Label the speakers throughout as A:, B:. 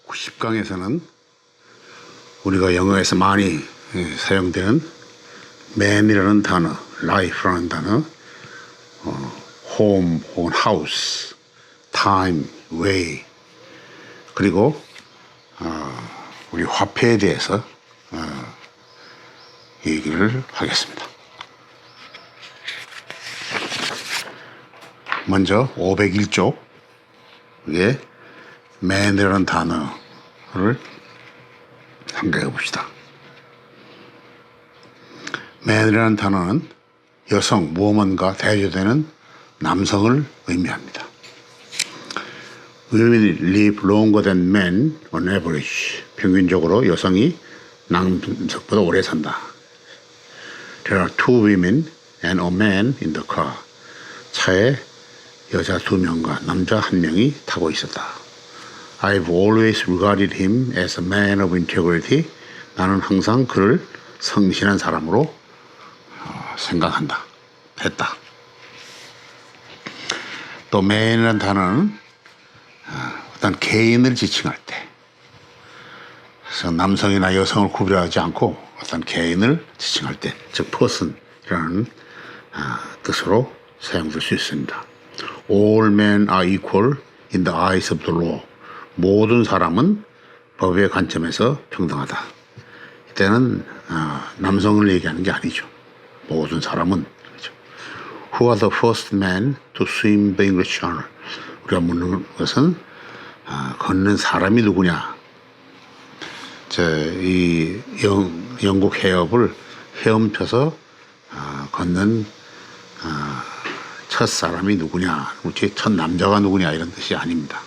A: 10강에서는 우리가 영어에서 많이 사용되는 man이라는 단어, life라는 단어, home 혹은 house, time, way, 그리고 우리 화폐에 대해서 얘기를 하겠습니다. 먼저 501쪽 위에 man이라는 단어를 생각해 봅시다. man이라는 단어는 여성, woman과 대조되는 남성을 의미합니다. Women live longer than men on average. 평균적으로 여성이 남성보다 오래 산다. There are two women and a man in the car. 차에 여자 2명과 남자 1명이 타고 있었다. I've always regarded him as a man of integrity. 나는 항상 그를 성실한 사람으로 생각한다. 했다. 또 man이라는 단어는 어떤 개인을 지칭할 때, 그래서 남성이나 여성을 구별하지 않고 어떤 개인을 지칭할 때, 즉 person이라는 뜻으로 사용될 수 있습니다. All men are equal in the eyes of the law. 모든 사람은 법의 관점에서 평등하다. 이때는 남성을 얘기하는 게 아니죠. 모든 사람은. 그렇죠. Who are the first men to swim the English Channel? 우리가 묻는 것은 걷는 사람이 누구냐. 이 영국 해협을 헤엄쳐서 걷는 첫 사람이 누구냐, 첫 남자가 누구냐 이런 뜻이 아닙니다.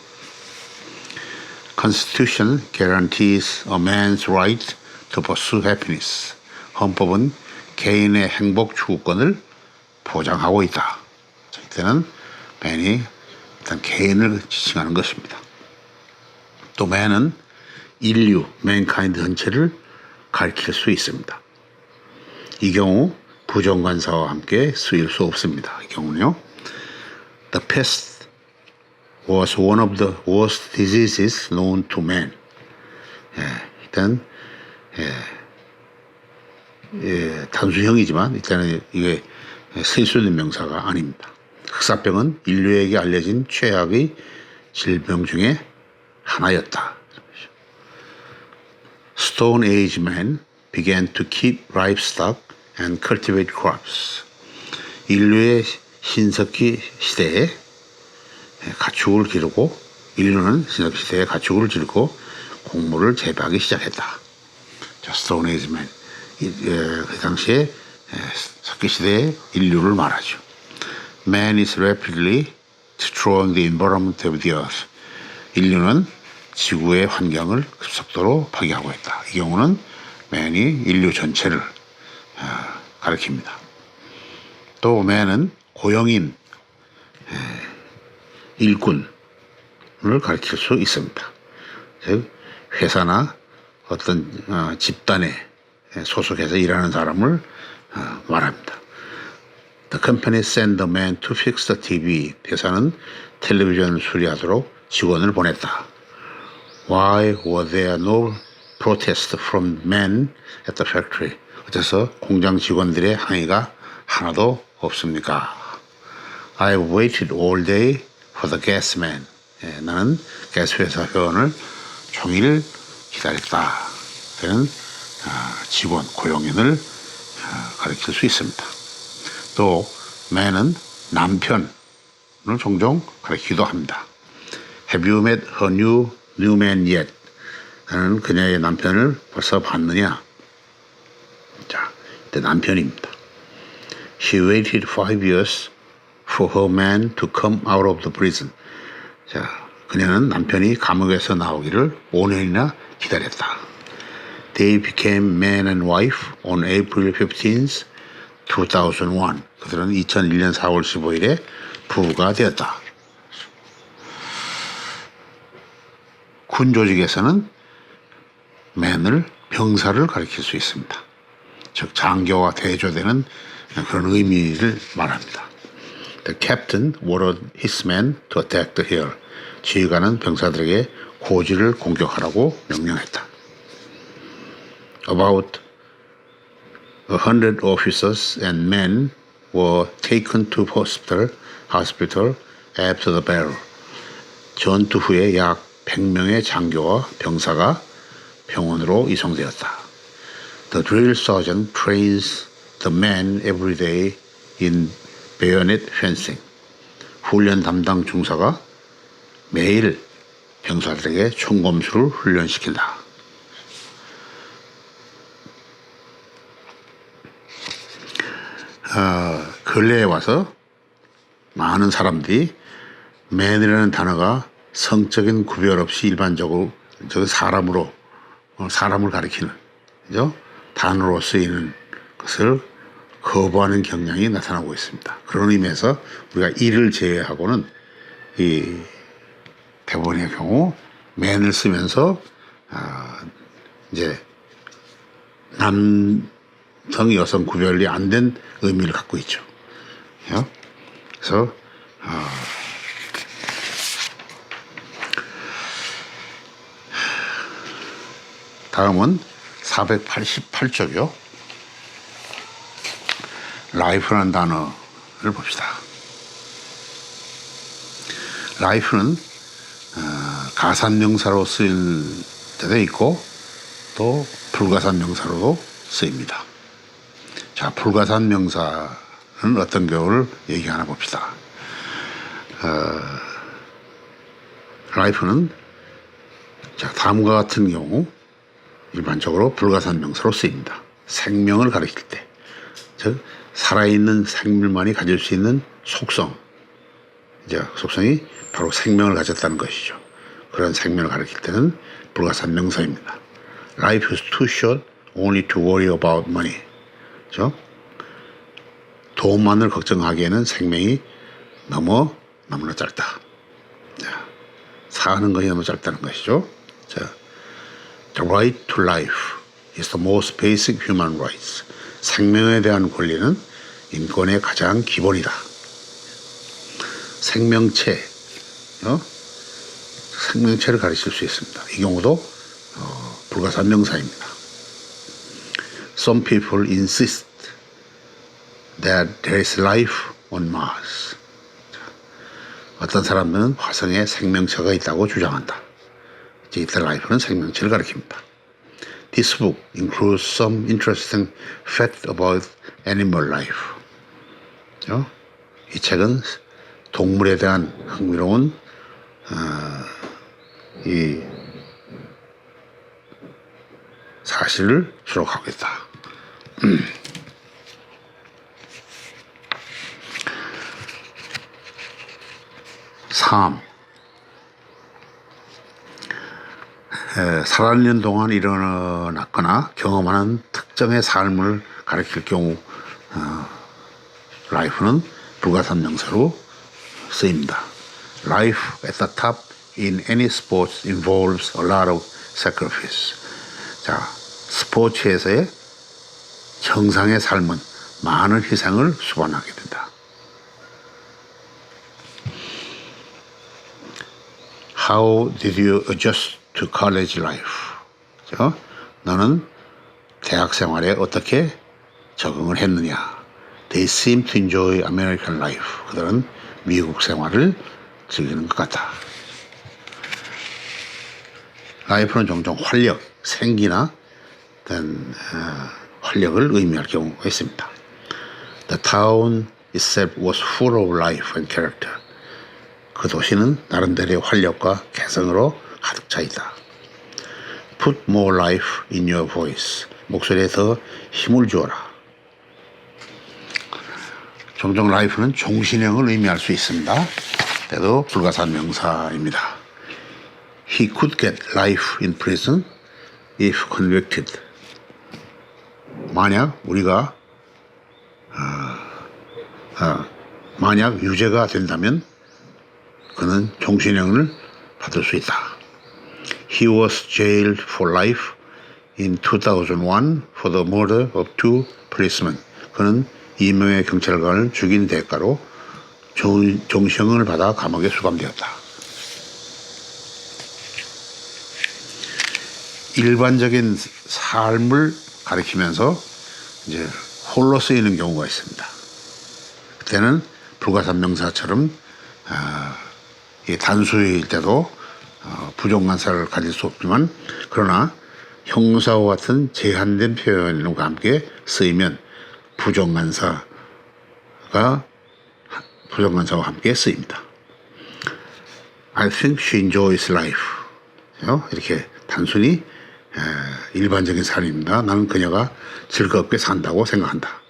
A: Constitution guarantees a man's right to pursue happiness. 헌법은 개인의 행복 추구권을 보장하고 있다. 이때는 man이 일단 개인을 지칭하는 것입니다. 또 man은 인류, mankind 전체를 가리킬 수 있습니다. 이 경우 부정관사와 함께 쓰일 수 없습니다. 이 경우는요. The pest was one of the worst diseases known to man. 일단 단수형이지만 일단은 이게 쓸 수 있는 명사가 아닙니다. 흑사병은 인류에게 알려진 최악의 질병 중에 하나였다. Stone Age men began to keep livestock and cultivate crops. 인류의 신석기 시대에 가축을 기르고, 인류는 신석기 시대에 가축을 기르고 곡물을 재배하기 시작했다. Stone Age men. 그 당시에 석기 시대의 인류를 말하죠. Man is rapidly destroying the environment of the earth. 인류는 지구의 환경을 급속도로 파괴하고 있다. 이 경우는 man이 인류 전체를 가리킵니다. 또 man은 고용인, 일꾼을 가리킬 수 있습니다. 즉 회사나 어떤 집단에 소속해서 일하는 사람을 말합니다. The company sent the man to fix the TV. 회사는 텔레비전을 수리하도록 직원을 보냈다. Why were there no protest from men at the factory? 어째서 공장 직원들의 항의가 하나도 없습니까? I've waited all day for the gas man. 나는 가스 회사 회원을 종일 기다렸다. 그는 직원, 고용인을 가리킬 수 있습니다. 또 man은 남편을 종종 가리키기도 합니다. Have you met her new man yet? 나는 그녀의 남편을 벌써 봤느냐? 자, 이때 남편입니다. She waited 5 years for her man to come out of the prison. 자, 그녀는 남편이 감옥에서 나오기를 5년이나 기다렸다. They became man and wife on April 15th, 2001. 그들은 2001년 4월 15일에 부부가 되었다. 군 조직에서는 man을 병사를 가리킬 수 있습니다. 즉 장교와 대조되는 그런 의미를 말합니다. The captain ordered his men to attack the hill. 지휘관은 병사들에게 고지를 공격하라고 명령했다. About 100 officers and men were taken to hospital after the battle. 전투 후에 약 100명의 장교와 병사가 병원으로 이송되었다. The drill sergeant trains the men every day in bayonet fencing. 훈련 담당 중사가 매일 병사들에게 총검술을 훈련시킨다. 근래에 와서 많은 사람들이 man이라는 단어가 성적인 구별 없이 일반적으로 사람을 가리키는 그죠? 단어로 쓰이는 것을 거부하는 경향이 나타나고 있습니다. 그런 의미에서 우리가 이를 제외하고는 이 대부분의 경우 man을 쓰면서 이제 남성 여성 구별이 안 된 의미를 갖고 있죠. 그래서 다음은 488쪽이요. life라는 단어를 봅시다. life는 가산명사로 쓰일 때도 있고 또 불가산명사로도 쓰입니다. 자, 불가산명사는 어떤 경우를 얘기하나 봅시다. life는 자, 다음과 같은 경우 일반적으로 불가산명사로 쓰입니다. 생명을 가리킬 때, 즉 살아있는 생물만이 가질 수 있는 속성, 이제 속성이 바로 생명을 가졌다는 것이죠. 그런 생명을 가리킬 때는 불가산명사입니다. Life is too short only to worry about money. 그렇죠? 돈만을 걱정하기에는 생명이 너무나 짧다. 자, 사는 것이 너무 짧다는 것이죠. 자, The right to life is the most basic human rights. 생명에 대한 권리는 인권의 가장 기본이다. 생명체를 가르칠 수 있습니다. 이 경우도 불가산명사입니다. Some people insist that there is life on Mars. 어떤 사람들은 화성에 생명체가 있다고 주장한다. The life는 생명체를 가리킵니다. This book includes some interesting facts about animal life. 이 책은 동물에 대한 흥미로운 이 사실을 수록하고 있다. 3. 살아있는 동안 일어났거나 경험하는 특정의 삶을 가리킬 경우 life는 불가산명사로 쓰입니다. Life at the top in any sport involves a lot of sacrifice. 자, 스포츠에서의 정상의 삶은 많은 희생을 수반하게 된다. How did you adjust to college life? 그렇죠? 너는 대학 생활에 어떻게 적응을 했느냐? They seem to enjoy American life. 그들은 미국 생활을 즐기는 것 같다. life는 종종 활력, 생기나 어떤 활력을 의미할 경우가 있습니다. The town itself was full of life and character. 그 도시는 나름대로의 활력과 개성으로 가득 차 있다. Put more life in your voice. 목소리에 더 힘을 주어라. 종종 life는 종신형을 의미할 수 있습니다. 때도 불가산명사입니다. He could get life in prison if convicted. 만약 우리가 만약 유죄가 된다면 그는 종신형을 받을 수 있다. He was jailed for life in 2001 for the murder of 2 policemen. 그는 2명의 경찰관을 죽인 대가로 종신형을 받아 감옥에 수감되었다. 일반적인 삶을 가리키면서 이제 홀로 쓰이는 경우가 있습니다. 그때는 불가산명사처럼 이 단수일 때도 부정관사를 가질 수 없지만, 그러나 형사와 같은 제한된 표현과 함께 쓰이면 부정관사와 함께 쓰입니다. I think she enjoys life. 이렇게 단순히 일반적인 삶입니다. 나는 그녀가 즐겁게 산다고 생각한다.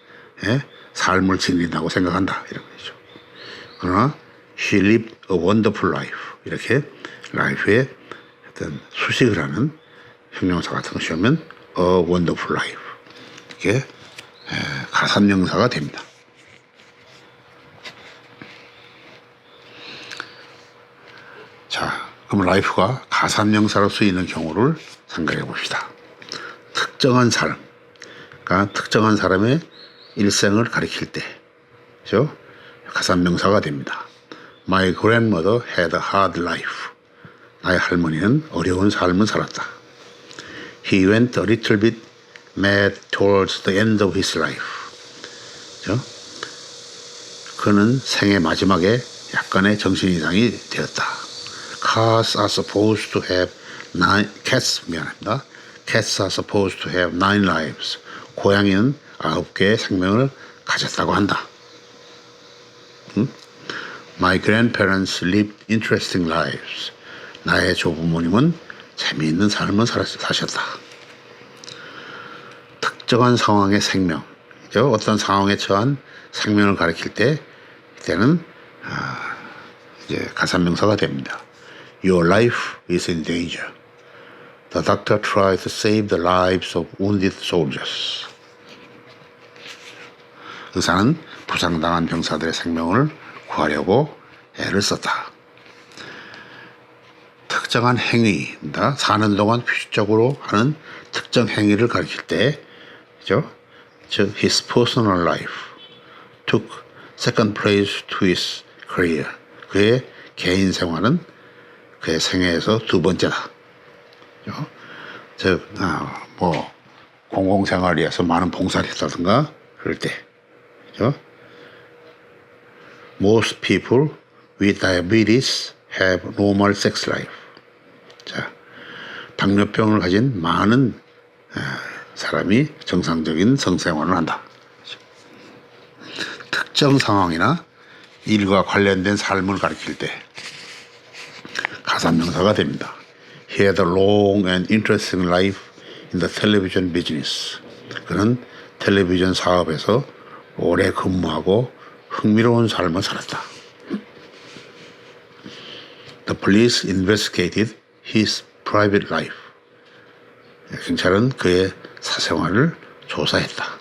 A: 삶을 즐긴다고 생각한다. 이런 거죠. 그러나 she lived a wonderful life. 이렇게 life에 어떤 수식을 하는 형용사 같은 것이 오면 a wonderful life. 이게 가산명사가 됩니다. 자, 그럼 life가 가산명사로 쓰이는 경우를 생각해 봅시다. 특정한 사람, 그러니까 특정한 사람의 일생을 가리킬 때, 그죠? 가산명사가 됩니다. My grandmother had a hard life. 나의 할머니는 어려운 삶을 살았다. He went a little bit mad towards the end of his life. 그죠? 그는 생의 마지막에 약간의 정신이상이 되었다. Cats are supposed to have cats are supposed to have 9 lives. 고양이는 9개의 생명을 가졌다고 한다. My grandparents lived interesting lives. 나의 조부모님은 재미있는 삶을 사셨다. 특정한 상황의 생명, 그죠? 어떤 상황에 처한 생명을 가리킬 때, 이때는 이제 가산명사가 됩니다. Your life is in danger. The doctor tried to save the lives of wounded soldiers. 의사는 부상당한 병사들의 생명을 구하려고 애를 썼다. 특정한 행위입니다. 사는 동안 규칙적으로 하는 특정 행위를 가리킬 때, 그죠? 즉, his personal life took second place to his career. 그의 개인 생활은 그의 생애에서 두 번째다. 그죠? 즉, 공공생활을 위해서 많은 봉사를 했다든가, 그럴 때. 그죠? Most people with diabetes have normal sex life. 자, 당뇨병을 가진 많은 사람이 정상적인 성생활을 한다. 특정 상황이나 일과 관련된 삶을 가리킬 때 가산명사가 됩니다. He had a long and interesting life in the television business. 그는 텔레비전 사업에서 오래 근무하고 흥미로운 삶을 살았다. The police investigated his private life. 경찰은 그의 사생활을 조사했다.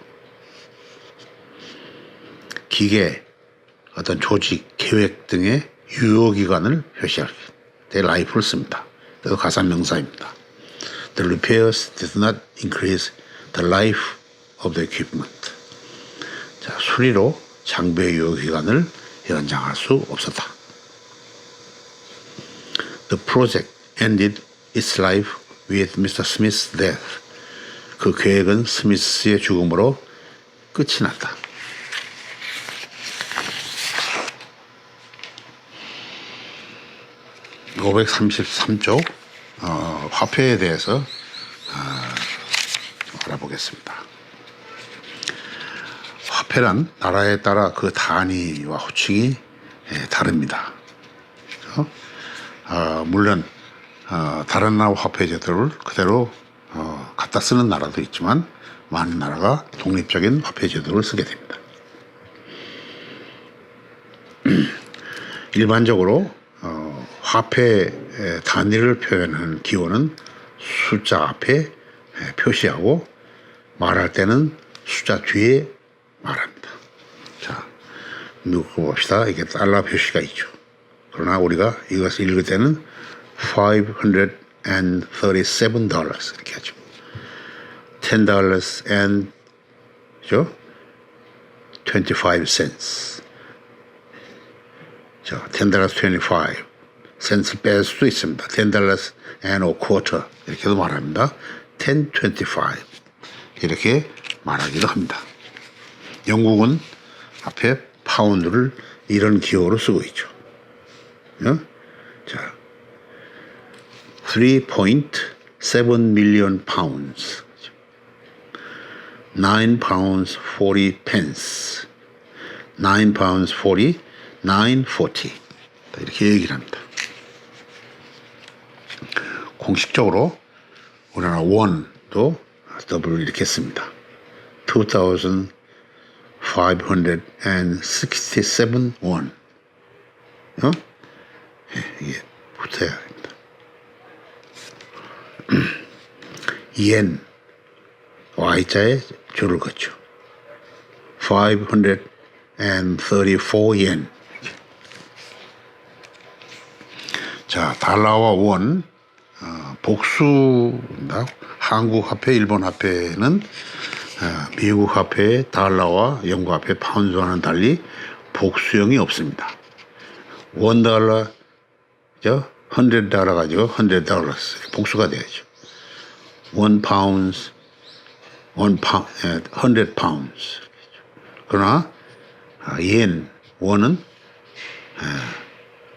A: 기계, 어떤 조직, 계획 등의 유효기간을 표시할 때 life를 씁니다. 그래서 가산명사입니다. The repairs did not increase the life of the equipment. 자, 수리로 장비의 유효기간을 연장할 수 없었다. The project ended its life with Mr. Smith's death. 그 계획은 스미스의 죽음으로 끝이 났다. (533쪽) 화폐에 대해서 알아보겠습니다. 화폐란 나라에 따라 그 단위와 호칭이 다릅니다. 물론 다른 나라 화폐 제도를 그대로 갖다 쓰는 나라도 있지만 많은 나라가 독립적인 화폐 제도를 쓰게 됩니다. 일반적으로 화폐 단위를 표현하는 기호는 숫자 앞에 표시하고 말할 때는 숫자 뒤에 말합니다. 자, 미국 거 봅시다. 이게 달러 표시가 있죠. 그러나 우리가 이것을 읽을 때는 $537 이렇게 하죠. $10 and 25 cents. 자, $10.25. 센스 뺄 수도 있습니다. $10 and a quarter 이렇게도 말합니다. 10.25 이렇게 말하기도 합니다. 영국은 앞에 파운드를 이런 기호로 쓰고 있죠. 자, 3.7 million pounds, 9 pounds 40 pence, 9 pounds 40, 9.40 이렇게 얘기를 합니다. 공식적으로 우리나라 원도 더블 이렇게 씁니다. 2,567 원. 이게 붙어야 합니다. yen, Y자에 줄을 긋죠. 534 yen. 자, 달러와 원, 복수입니다. 한국 화폐, 일본 화폐는 미국 화폐의 달러와 영국 화폐 파운드와는 달리 복수형이 없습니다. $1, $100 가지고 $100 복수가 돼야죠. 1 pounds, 100 pounds. 그러나 yen, 원은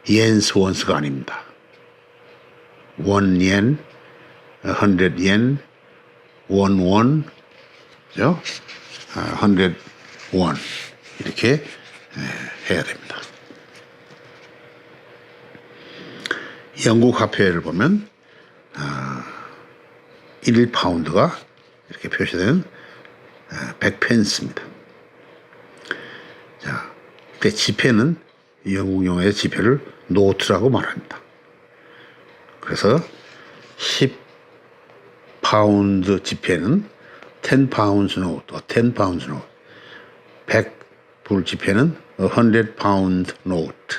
A: yens wons가 아닙니다. 1 yen, 100 yen, 1 won, 100 won 이렇게 해야 됩니다. 영국 화폐를 보면 1파운드가 이렇게 표시된 100펜스입니다. 자, 그 지폐는 영국 용어의 지폐를 노트라고 말합니다. 그래서 10파운드 지폐는 10 pounds note, 10 pounds note. 100불 지폐는 100 pound note.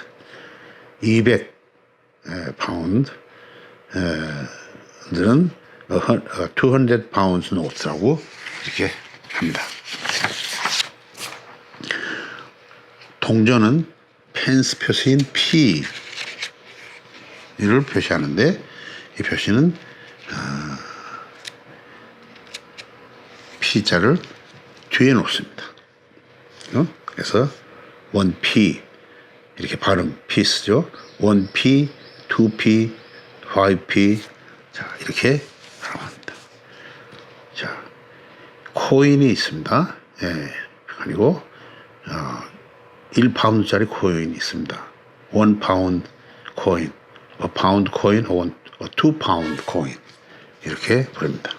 A: 200 파운드 들은 200 pounds note라고 이렇게 합니다. 동전은 펜스 표시인 P를 표시하는데 이 표시는 P자를 뒤에 놓습니다. 그래서 1P 이렇게 발음 P 쓰죠. 1P, 2P, 5P 자 이렇게 발음합니다. 자 코인이 있습니다. 예, 그리고 1파운드짜리 코인이 있습니다. 1파운드 코인, a pound coin, a 2파운드 코인 이렇게 부릅니다.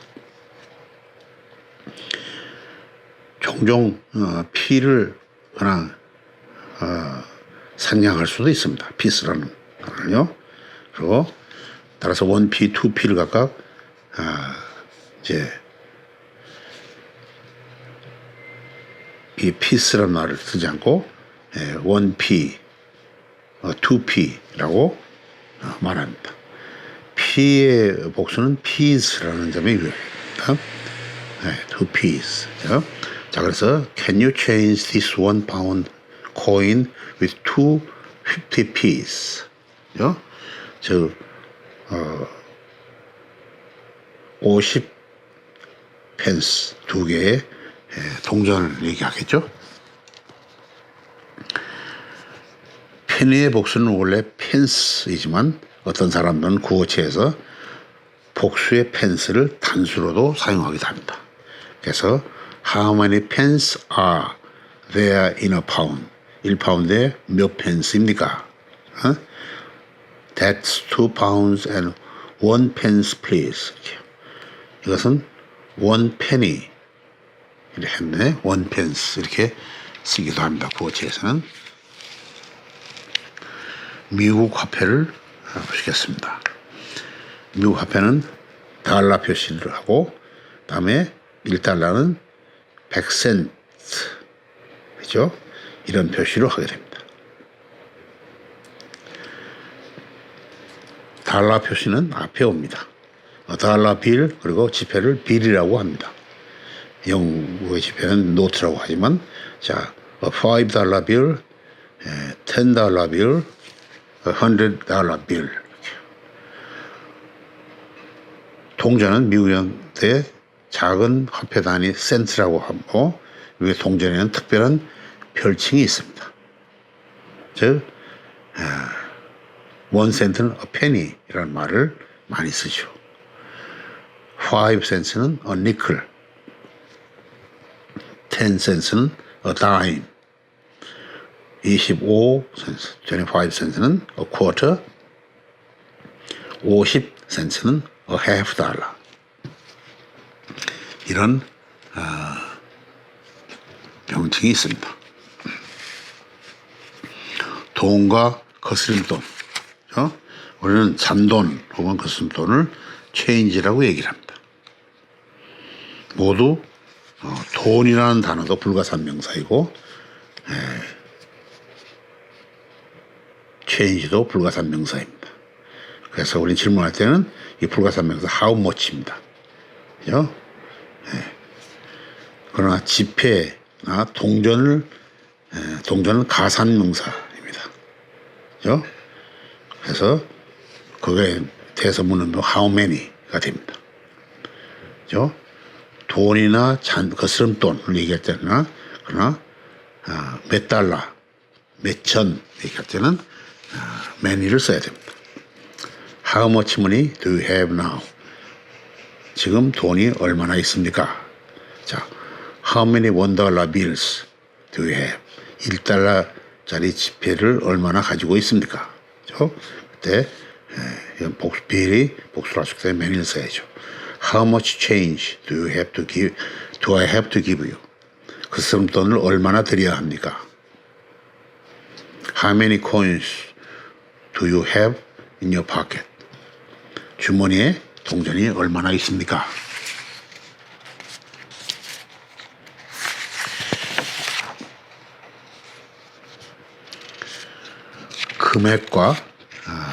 A: 종종 P를 그냥 상냥할 수도 있습니다. 피스라는 단어는요. 그리고 따라서 1P, 2P를 각각 이제 이 피스라는 말을 쓰지 않고 1P, 2P라고 말합니다. P의 복수는 piece라는 점이 유효합니다. 2P's. 자, 그래서 can you change this 1 pound coin with 2 50p's? 즉 50펜스 두 개의 동전을 얘기하겠죠. 페니의 복수는 원래 펜스이지만 어떤 사람들은 구어체에서 복수의 펜스를 단수로도 사용하기도 합니다. 그래서 how many pence are there in a pound? 1파운드에 몇 펜스입니까? That's 2 pounds and 1 pence please. 이것은 1 penny 이렇게 했네. 1 pence 이렇게 쓰기도 합니다. 구어체에서는. 미국 화폐를 보시겠습니다. 미국 화폐는 달러 표시를 하고 다음에 1달러는 100센트 그죠? 이런 표시로 하게 됩니다. 달러 표시는 앞에 옵니다. 달러 빌 그리고 지폐를 빌이라고 합니다. 영국의 지폐는 노트라고 하지만 자, $5 bill, $10 bill, $100 bill. 동전은 미국의 작은 화폐 단위 센트라고 하고 미국의 동전에는 특별한 별칭이 있습니다. 즉, 1센트는 a penny라는 말을 많이 쓰죠. 5센트는 a nickel, 10센트는 a dime, 25센트, 25센트는 a quarter, 50센트는 a half dollar. 이런 명칭이 있습니다. 돈과 거스름돈, 우리는 잔돈 혹은 거스름돈을 체인지라고 얘기를 합니다. 모두 돈이라는 단어도 불가산명사이고 체인지도 불가산명사입니다. 그래서 우리는 질문할 때는 이 불가산명사 how much입니다. 그죠? 그러나 지폐나 동전은 가산명사입니다. 그죠? 그래서 그거에 대해서 묻는 how many가 됩니다. 그죠? 돈이나 거스름돈을 얘기할 때나 그러나 몇 달러, 몇 천 얘기할 때는 many를 써야 됩니다. How much money do you have now? 지금 돈이 얼마나 있습니까? 자, how many $1 bills do you have? 1달러짜리 지폐를 얼마나 가지고 있습니까? 그렇죠? 그때 빌이 복수를 하실 때 many를 써야죠. How much change do I have to give you? 그 쓰름돈을 얼마나 드려야 합니까? How many coins do you have in your pocket? 주머니에 동전이 얼마나 있습니까? 금액과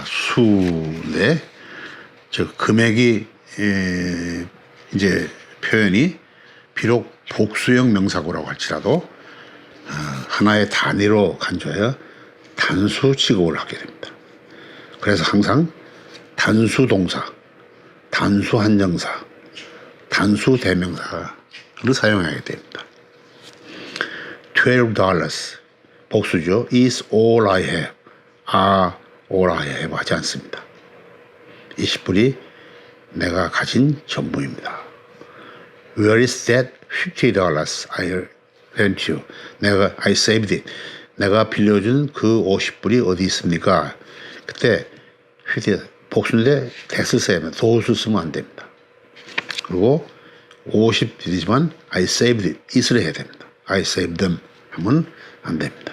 A: 수인데, 즉 금액이 이제 표현이 비록 복수형 명사구라고 할지라도 하나의 단위로 간주하여 단수 취급을 하게 됩니다. 그래서 항상 단수 동사, 단수 한정사, 단수 대명사를 사용하게 됩니다. $12 복수죠. is all I have, are all I have 하지 않습니다. 20불이 내가 가진 전부입니다. Where is that $50 I lent you? I saved it. 내가 빌려준 그 50불이 어디 있습니까? 그때 복수인데 that을 써야 합니다. that을 쓰면 안 됩니다. 그리고 50이지만 I saved it. it을 해야 됩니다. I saved them 하면 안 됩니다.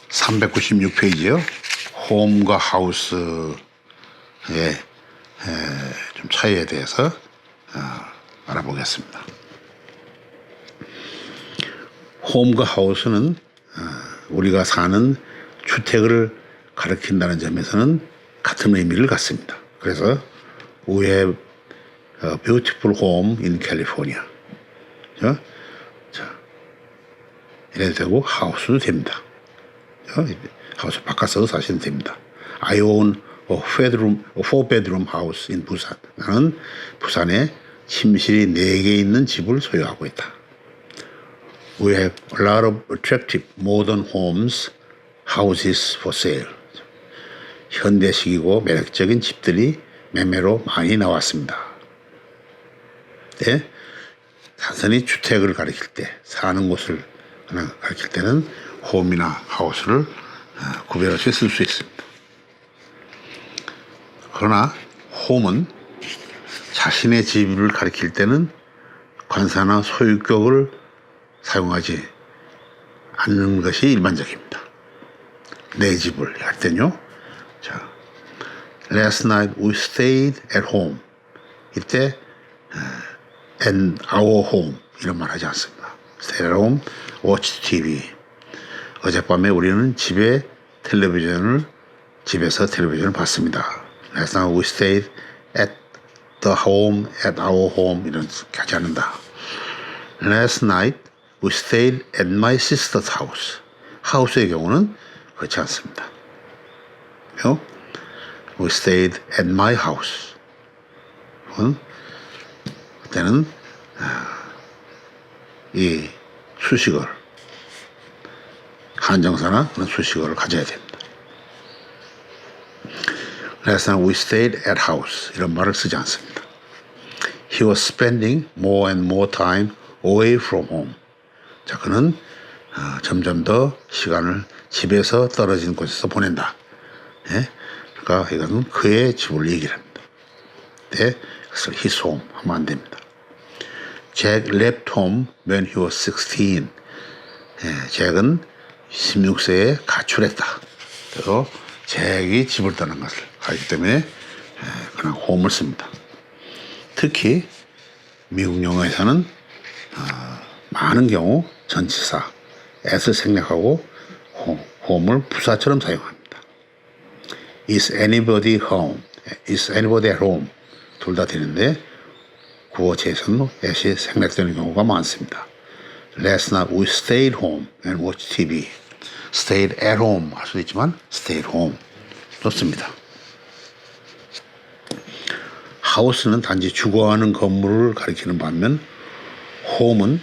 A: (396페이지요) 홈과 하우스의 좀 차이에 대해서 알아보겠습니다. 홈과 하우스는 우리가 사는 주택을 가리킨다는 점에서는 같은 의미를 갖습니다. 그래서 we have a beautiful home in California. 자, 이래도 되고 하우스도 됩니다. 하우스 바깥서도 사시면 됩니다. I own a 4bedroom house in 부산. 나는 부산에 침실이 4개 있는 집을 소유하고 있다. We have a lot of attractive modern homes, houses for sale. 현대식이고 매력적인 집들이 매매로 많이 나왔습니다. 네? 단순히 주택을 가리킬 때, 사는 곳을 가리킬 때는 홈이나 하우스를 구별해서 쓸 수 있습니다. 그러나 홈은 자신의 집을 가리킬 때는 관사나 소유격을 사용하지 않는 것이 일반적입니다. 내 집을 할 때는요. 자, last night we stayed at home. 이때 and our home 이런 말 하지 않습니다. stay at home, watch TV. 어젯밤에 우리는 집에서 텔레비전을 봤습니다. Last night we stayed at the home, at our home 이런 하지 않는다. Last night we stayed at my sister's house. house의 경우는 그렇지 않습니다. We stayed at my house. 그때는 이 수식어를 한정사나 그런 수식어를 가져야 됩니다. Last night we stayed at house. 이런 말을 쓰지 않습니다. He was spending more and more time away from home. 자, 그는 점점 더 시간을 집에서 떨어진 곳에서 보낸다. 예? 그러니까 이것은 그의 집을 얘기를 합니다. 네, 그래서 his home 하면 안 됩니다. Jack left home when he was 16. 예, 잭은 16세에 가출했다. 그래서 잭이 집을 떠난 것을 알기 때문에 그냥 home을 씁니다. 특히 미국 영어에서는 많은 경우 전치사 at을 생략하고 home을 부사처럼 사용합니다. Is anybody home? Is anybody at home? 둘 다 되는데 구어체에서는 at이 생략되는 경우가 많습니다. Last night we stayed home and watched TV. Stayed at home 할 수도 있지만 stayed home 좋습니다. house는 단지 주거하는 건물을 가리키는 반면 home은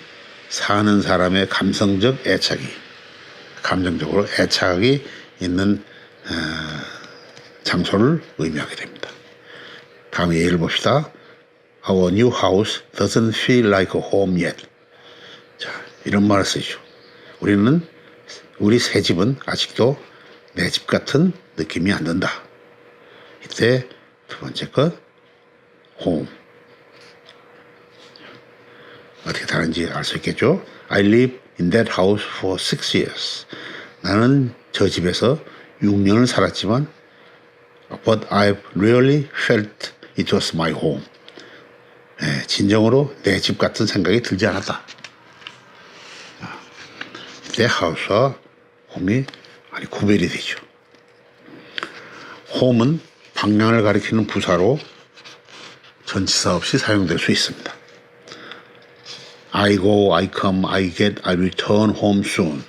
A: 사는 사람의 감성적 애착이 감정적으로 애착이 있는 장소를 의미하게 됩니다. 다음 예를 봅시다. Our new house doesn't feel like a home yet. 자, 이런 말을 쓰죠. 우리 새 집은 아직도 내 집 같은 느낌이 안 든다. 이때 두 번째 것 home. 어떻게 다른지 알 수 있겠죠? I lived in that house for 6 years. 나는 저 집에서 6년을 살았지만 but I've really felt it was my home. 진정으로 내 집 같은 생각이 들지 않았다. 이때 house와 home이 많이 구별이 되죠. home은 방향을 가리키는 부사로 전치사 없이 사용될 수 있습니다. I go, I come, I get, I return home soon.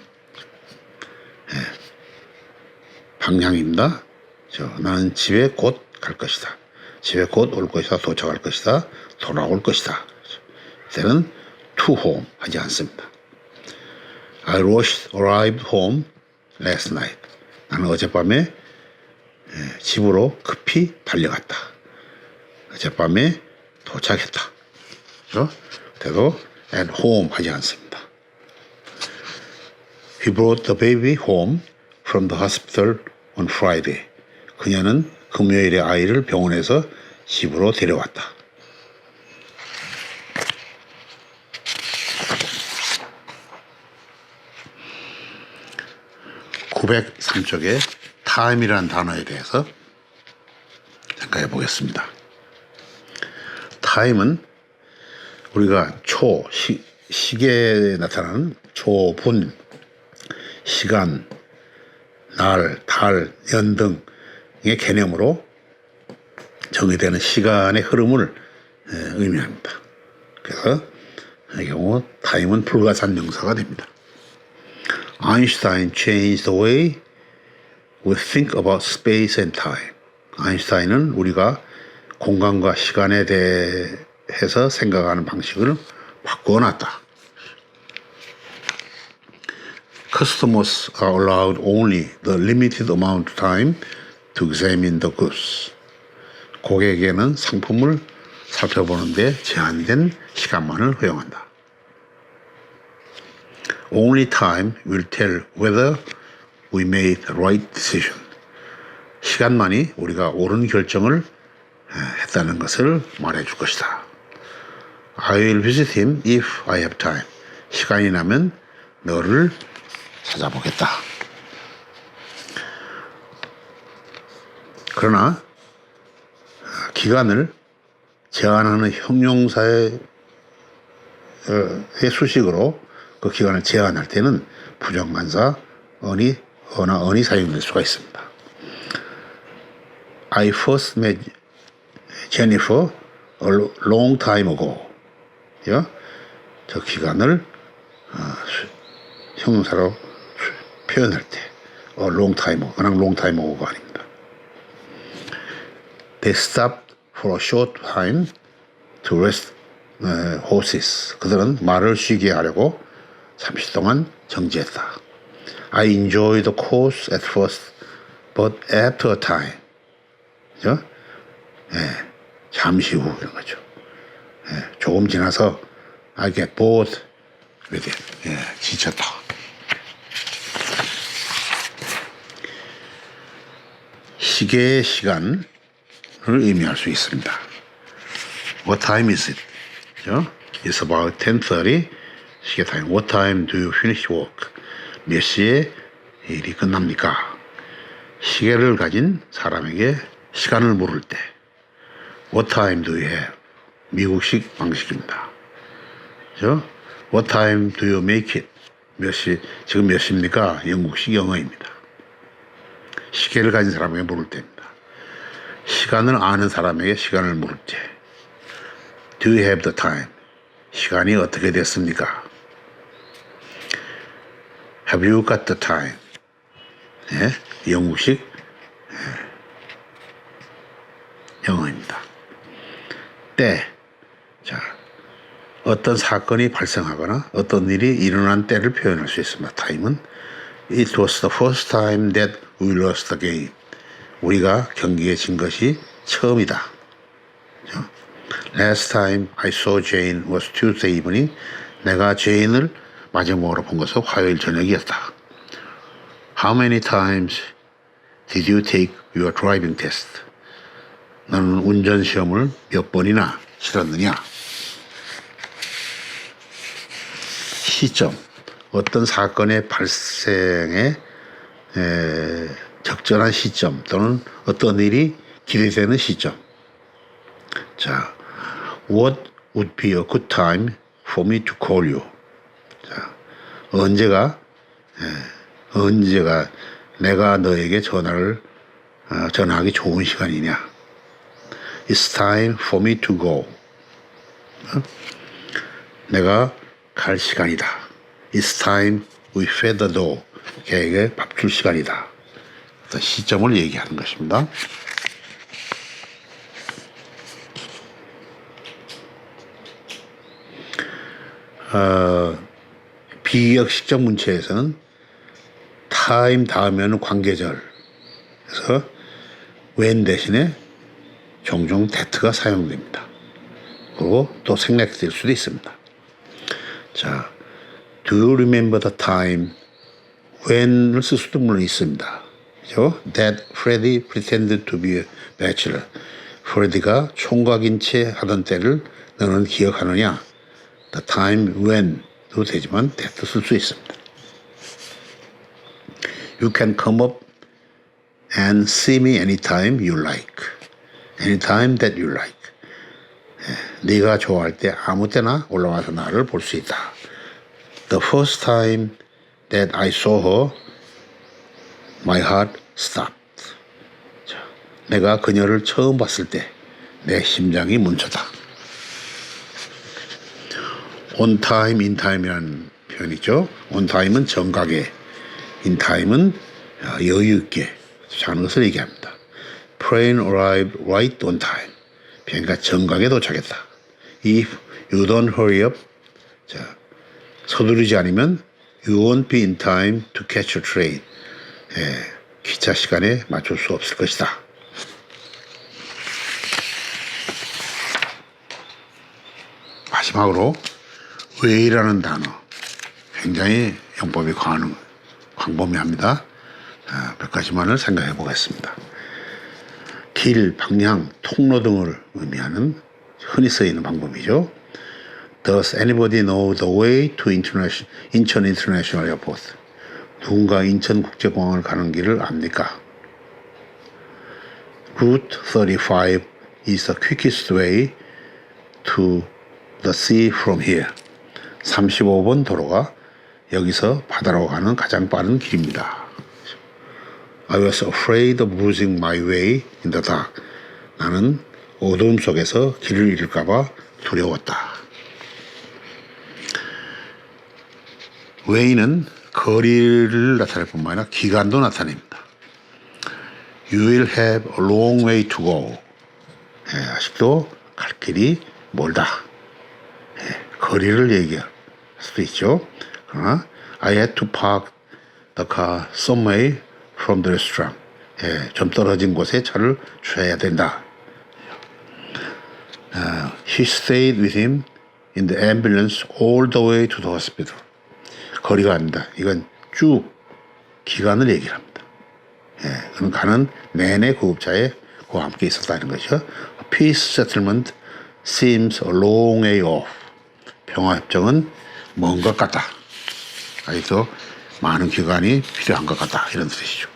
A: 방향입니다. 나는 집에 곧 갈 것이다. 집에 곧 올 것이다. 도착할 것이다. 돌아올 것이다. 이때는 to home 하지 않습니다. I arrived home last night. 나는 어젯밤에 집으로 급히 달려갔다. 어젯밤에 도착했다. 그렇죠? 그래도 at home 하지 않습니다. He brought the baby home from the hospital on Friday. 그녀는 금요일에 아이를 병원에서 집으로 데려왔다. (903쪽에) time이라는 단어에 대해서 생각해 보겠습니다. time은 우리가 시계에 나타나는 분, 시간, 날, 달, 년 등의 개념으로 정의되는 시간의 흐름을 의미합니다. 그래서 이 경우 time은 불가산명사가 됩니다. Einstein changed the way we think about space and time. 아인슈타인은 우리가 공간과 시간에 대해서 생각하는 방식을 바꿔놨다. Customers are allowed only the limited amount of time to examine the goods. 고객에게는 상품을 살펴보는데 제한된 시간만을 허용한다. Only time will tell whether we made the right decision. 시간만이 우리가 옳은 결정을 했다는 것을 말해줄 것이다. I will visit him if I have time. 시간이 나면 너를 찾아보겠다. 그러나 기간을 제한하는 형용사의 수식으로 그 기간을 제한할 때는 부정관사 어나 사용될 수가 있습니다. I first met Jennifer a long time ago. 저 기간을 형용사로 표현할 때 long time, 그냥 long time ago가 아닙니다. They stopped for a short time to rest horses. 그들은 말을 쉬게 하려고 잠시 동안 정지했다. I enjoyed the course at first, but after a time. 그죠? 잠시 후 이런 거죠. 조금 지나서 I get bored with it. 지쳤다. 시계의 시간을 의미할 수 있습니다. What time is it? 그죠? It's about 10:30. 시계 타임. What time do you finish work? 몇 시에 일이 끝납니까? 시계를 가진 사람에게 시간을 물을 때 What time do you have? 미국식 방식입니다. 그죠? What time do you make it? 몇 시, 지금 몇 시입니까? 영국식 영어입니다. 시계를 가진 사람에게 물을 때입니다. 시간을 아는 사람에게 시간을 물을 때 Do you have the time? 시간이 어떻게 됐습니까? Have you got the time? 영국식 영어입니다. 때. 자, 어떤 사건이 발생하거나 어떤 일이 일어난 때를 표현할 수 있습니다. time은 It was the first time that we lost the game. 우리가 경기에 진 것이 처음이다. Last time I saw Jane was Tuesday evening. 내가 제인을 마지막으로 본 것은 화요일 저녁이었다. How many times did you take your driving test? 너는 운전 시험을 몇 번이나 치렀느냐? 시점, 어떤 사건의 발생에 적절한 시점 또는 어떤 일이 기대되는 시점. 자, what would be a good time for me to call you? 자, 언제가 내가 너에게 전화하기 좋은 시간이냐? It's time for me to go. 내가 갈 시간이다. It's time we feed the dog. 개에게 밥 줄 시간이다. 시점을 얘기하는 것입니다. 비역 시적 문체에서는 time 다음에는 관계절, 그래서 when 대신에 종종 that가 사용됩니다. 그리고 또 생략될 수도 있습니다. 자, do you remember the time when을 쓸 수도 물론 있습니다. 그죠? That Freddie pretended to be a bachelor. 프레디가 총각인 채 하던 때를 너는 기억하느냐? The time when도 되지만 that도 쓸 수 있습니다. You can come up and see me anytime you like. Anytime that you like. 네가 좋아할 때 아무 때나 올라와서 나를 볼 수 있다. The first time that I saw her, my heart stopped. 자, 내가 그녀를 처음 봤을 때 내 심장이 멈췄다. On time, in time이라는 표현이죠. On time은 정각에, in time은 여유 있게 하는 것을 얘기합니다. Train arrived right on time. 비행기가 정각에 도착했다. If you don't hurry up, 자, 서두르지 않으면 you won't be in time to catch a train. 기차 시간에 맞출 수 없을 것이다. 마지막으로 왜이라는 단어, 굉장히 용법이 광범위합니다. 몇 가지만을 생각해 보겠습니다. 길, 방향, 통로 등을 의미하는 흔히 쓰이는 방법이죠. Does anybody know the way to 인천 International Airport? 누군가 인천국제공항을 가는 길을 압니까? Route 35 is the quickest way to the sea from here. 35번 도로가 여기서 바다로 가는 가장 빠른 길입니다. I was afraid of losing my way in the dark. 나는 어두움 속에서 길을 잃을까봐 두려웠다. way는 거리를 나타낼 뿐만 아니라 기간도 나타냅니다. You will have a long way to go. 아직도 갈 길이 멀다. 거리를 얘기할 수도 있죠. 그러나 I had to park the car some way from the restaurant. 좀 떨어진 곳에 차를 주셔야 된다. She stayed with him in the ambulance all the way to the hospital. 거리가 아닙니다. 이건 쭉 기간을 얘기를 합니다. 그는 가는 내내 구급차에 그와 함께 있었다는 것이죠. A peace settlement seems a long way off. 평화협정은 먼 것 같다. 아직도 많은 기간이 필요한 것 같다. 이런 뜻이죠.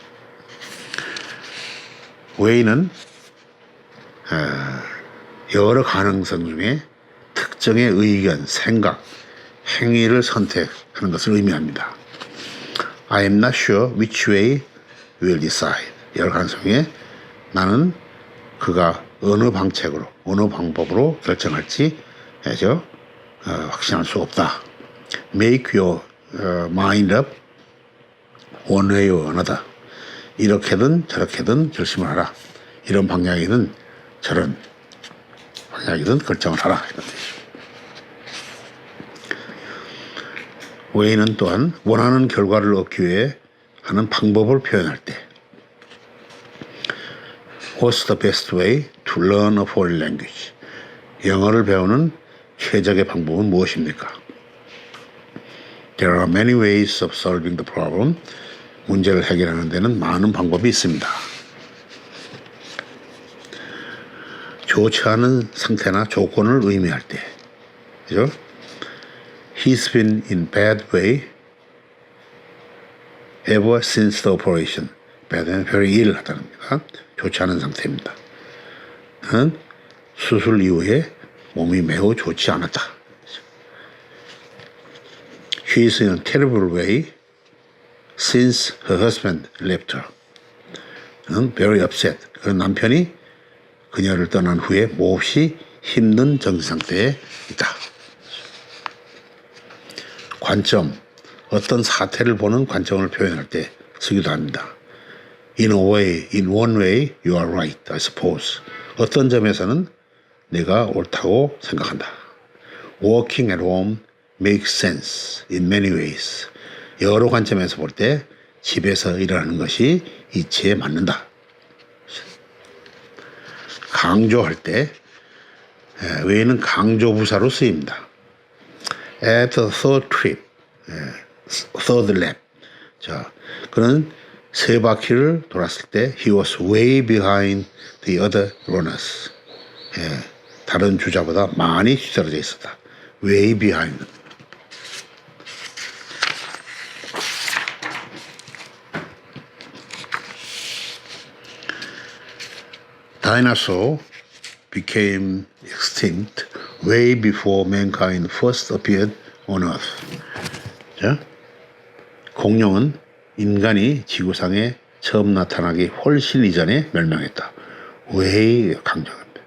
A: way는 여러 가능성 중에 특정의 의견, 생각, 행위를 선택하는 것을 의미합니다. I am not sure which way will decide. 여러 가능성 중에 나는 그가 어느 방책으로, 어느 방법으로 결정할지 확신할 수 없다. Make your mind up one way or another. 이렇게든 저렇게든 결심을 하라. 이런 방향이든 저런 방향이든 결정을 하라. 이런 뜻이죠. way는 또한 원하는 결과를 얻기 위해 하는 방법을 표현할 때 What's the best way to learn a foreign language? 영어를 배우는 최적의 방법은 무엇입니까? There are many ways of solving the problem. 문제를 해결하는 데는 많은 방법이 있습니다. 좋지 않은 상태나 조건을 의미할 때, 그죠? He's been in bad way ever since the operation. bad는 very ill 하다는 겁니다. 좋지 않은 상태입니다. 수술 이후에 몸이 매우 좋지 않았다. She is in a terrible way since her husband left her. very upset. 그런 남편이 그녀를 떠난 후에 몹시 힘든 정신 상태에 있다. 관점, 어떤 사태를 보는 관점을 표현할 때 쓰기도 합니다. In a way, in one way, you are right, I suppose. 어떤 점에서는 내가 옳다고 생각한다. Working at home makes sense in many ways. 여러 관점에서 볼 때 집에서 일하는 것이 이치에 맞는다. 강조할 때 way는 강조 부사로 쓰입니다. At the third trip, third lap. 자, 그는 세 바퀴를 돌았을 때 he was way behind the other runners. 다른 주자보다 많이 뒤떨어져 있었다. way behind. Dinosaurs became extinct way before mankind first appeared on Earth. 자, 공룡은 인간이 지구상에 처음 나타나기 훨씬 이전에 멸망했다. way 강조합니다.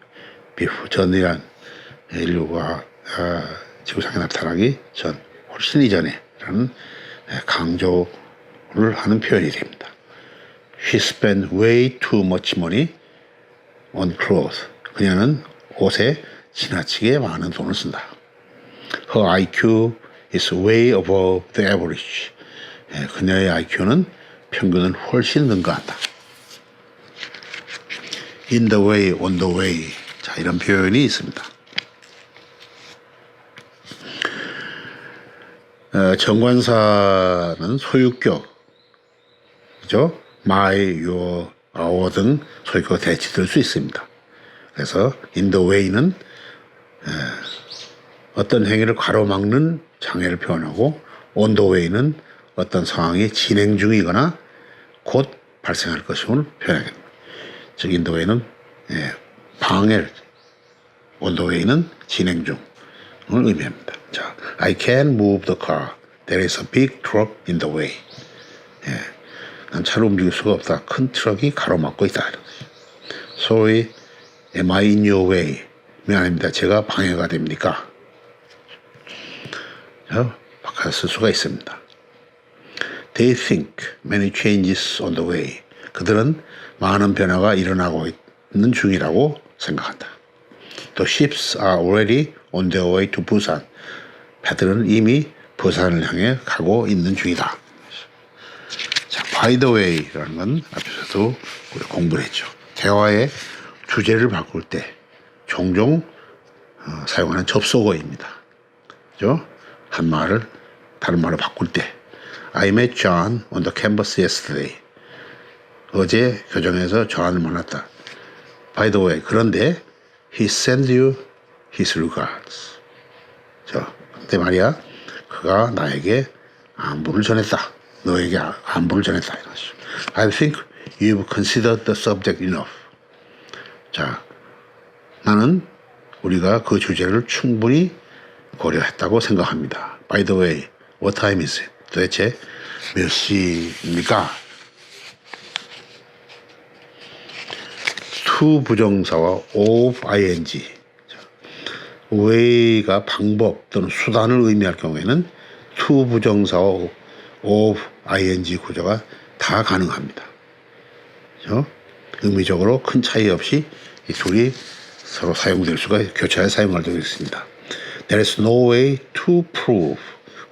A: before 전이란 인류가 지구상에 나타나기 전 훨씬 이전에라는 강조를 하는 표현이 됩니다. She spent way too much money on clothes. 그녀는 옷에 지나치게 많은 돈을 쓴다. Her IQ is way above the average. 그녀의 IQ는 평균을 훨씬 능가한다. In the way, on the way. 자, 이런 표현이 있습니다. 정관사는 소유격, 그죠? my, your, our 등 소유격과 대치될 수 있습니다. 그래서 in the way는 어떤 행위를 가로막는 장애를 표현하고 on the way는 어떤 상황이 진행 중이거나 곧 발생할 것임을 표현하겠습니다. 즉 in the way는 방해를, on the way는 진행 중을 의미합니다. 자, I can't move the car. There is a big truck in the way. 난 차를 움직일 수가 없다. 큰 트럭이 가로막고 있다. Sorry, am I in your way? 미안합니다. 제가 방해가 됩니까? 자, 바꿔 쓸 수가 있습니다. They think many changes on the way. 그들은 많은 변화가 일어나고 있는 중이라고 생각한다. The ships are already on their way to Busan. 배들은 이미 부산을 향해 가고 있는 중이다. 자, by the way라는 건 앞에서도 우리 공부를 했죠. 대화의 주제를 바꿀 때 종종 사용하는 접속어입니다. 그죠? 한 말을 다른 말로 바꿀 때 I met John on the campus yesterday. 어제 교정에서 존을 만났다. By the way, 그런데 he sent you his regards. 근데 말이야, 그가 나에게 안부를 전했다. 너에게 안부를 전했다. I think you've considered the subject enough. 자, 나는 우리가 그 주제를 충분히 고려했다고 생각합니다. By the way, what time is it? 도대체 몇 시입니까? to 부정사와 of ing. way가 방법 또는 수단을 의미할 경우에는 to 부정사와 of ing 구조가 다 가능합니다. 그렇죠? 의미적으로 큰 차이 없이 이 둘이 서로 사용될 수가 교차에 사용할 수 있습니다. There is no way to prove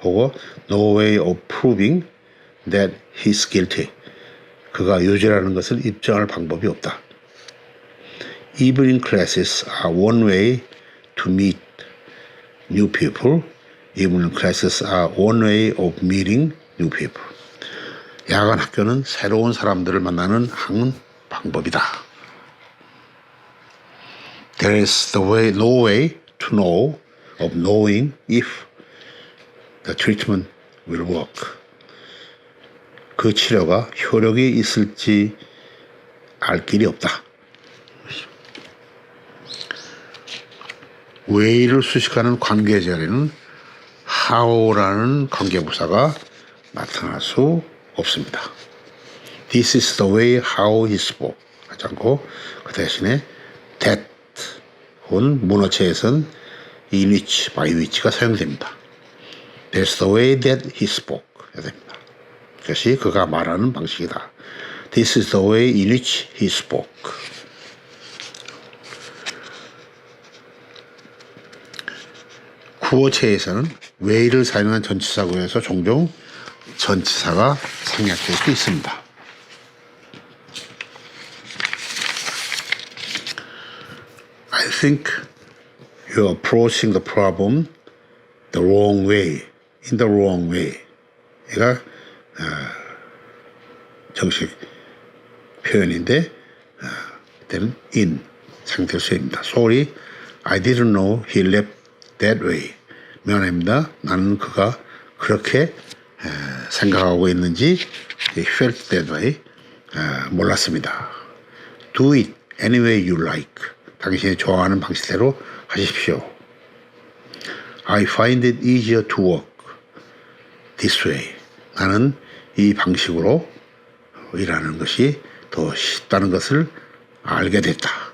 A: 혹은 no way of proving that he's guilty. 그가 유죄라는 것을 입증할 방법이 없다. Evening classes are one way to meet new people. Evening classes are one way of meeting new people. 야간 학교는 새로운 사람들을 만나는 한 방법이다. There is no way to know of knowing if the treatment will work. 그 치료가 효력이 있을지 알 길이 없다. way를 수식하는 관계절에는 how라는 관계부사가 나타날 수 없습니다. This is the way how he spoke 하지 않고 그 대신에 that 혹은 문어체에선 in which, by which가 사용됩니다. That's the way that he spoke 해야 됩니다. 그것이 그가 말하는 방식이다. This is the way in which he spoke. 구어체에서는 way를 사용한 전치사 구에서 종종 전치사가 생략될 수 있습니다. I think you're approaching the problem the wrong way, in the wrong way. 얘가 정식 표현인데 그때는 in 상태 수입니다. Sorry, I didn't know he left that way. 미안합니다. 나는 그가 그렇게 생각하고 있는지 felt that way 몰랐습니다. Do it any way you like. 당신이 좋아하는 방식대로 하십시오. I find it easier to work this way. 나는 이 방식으로 일하는 것이 더 쉽다는 것을 알게 됐다.